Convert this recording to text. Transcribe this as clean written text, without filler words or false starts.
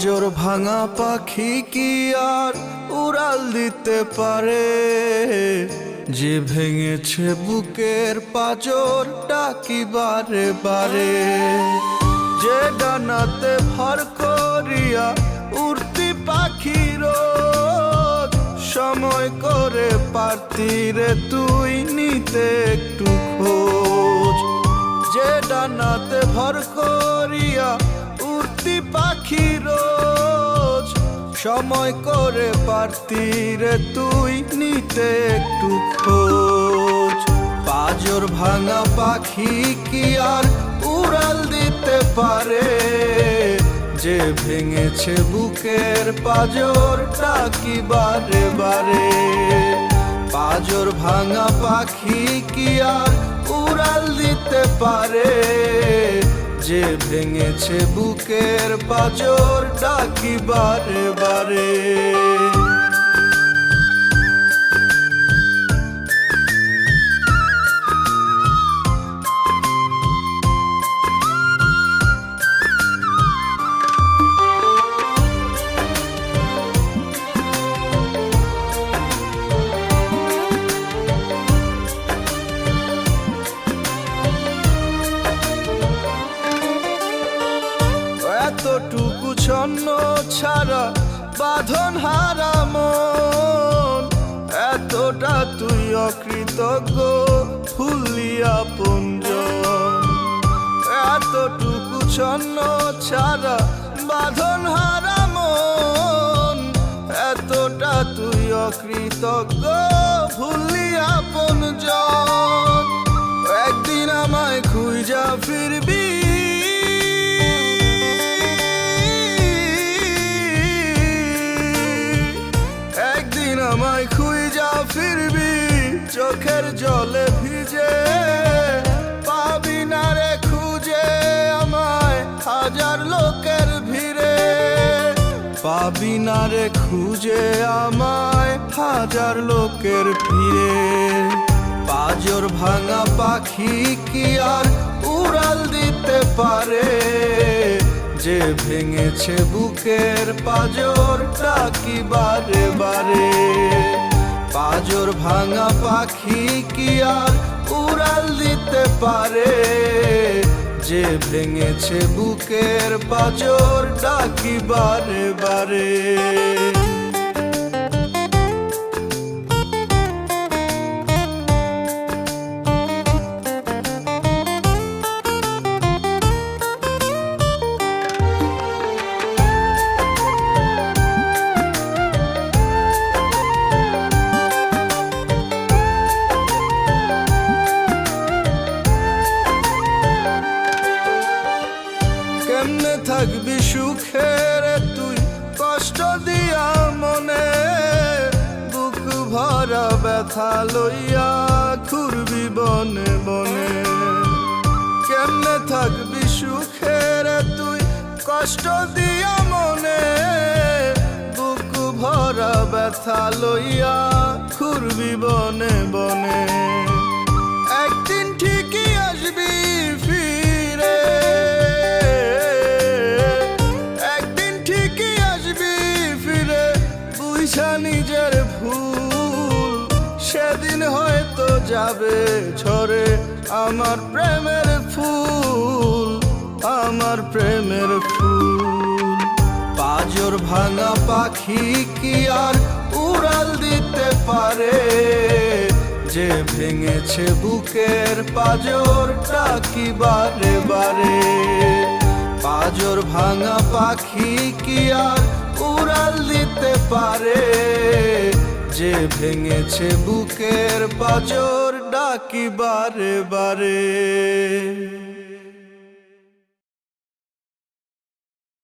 পাজর ভাঙা পাখি কি আর উড়াল দিতে পারে? যে ভেঙেছে বুকের পাজর ডাকি বারে বারে। যে ডানাতে ভর করিয়া উড়তি পাখি রোজ, সময় করে পারতি রে তুই নিতে একটু খোঁজ। যে ডানাতে ভর করিয়া উড়তি পাখি রোজ, সময় করে পারতি রে তুই নিতে একটু খোঁজ। পাজর ভাঙা পাখি কি আর উড়াল দিতে পারে? যে ভেঙেছে বুকের পাজর ডাকি বারে বারে। পাজর ভাঙা পাখি কি আর উড়াল দিতে পারে? যে ভেঙেছে বুকের পাজর ডাকি বারে বারে। এতটুকু ছন্ন ছাড়া বাঁধন হারা মন, এতটা তুই অকৃতজ্ঞ ভুললি আপনজন। এতটুকু ছন্ন ছাড়া বাঁধন হারা মন, এতটা তুই অকৃতজ্ঞ ভুললি আপনজন। একদিন আমায় খুঁজা ফিরবি, আমায় খুঁজা ফিরবি চোখের জলে ভিজে। পাবি না রে খুঁজে আমায় হাজার লোকের ভিড়ে। পাবি না রে খুঁজে আমায় হাজার লোকের ভিড়ে। পাজর ভাঙা পাখি কি আর উড়াল দিতে পারে? যে ভেঙেছে বুকের পাজর ডাকি বারে বারে। পাজর ভাঙা পাখি কি আর উড়াল দিতে পারে? যে ভেঙেছে বুকের পাজর ডাকি বারে বারে। কেমনে থাকবি সুখের তুই কষ্ট দিয়া মনে? বুক ভরা ব্যথা লইয়া ঘুরবি বনে বনে। কেমনে থাকবি সুখের তুই কষ্ট দিয়া মনে? বুক ভরা ব্যথা লইয়া ঘুরবি বনে বনে। একদিন ঠিকই আসবি ফিরে, নিজের ভুল। সেদিন হয়তো যাবে ঝরে আমার প্রেমের ফুল, আমার প্রেমের ফুল। পাজর ভাঙা পাখি কি আর উড়াল দিতে পারে? যে ভেঙেছে বুকের পাজর ডাকি বারে বারে। পাজর ভাঙা পাখি কি আর উড়াল দিতে পারে? যে ভেঙেছে বুকের পাজর ডাকি বারে বারে।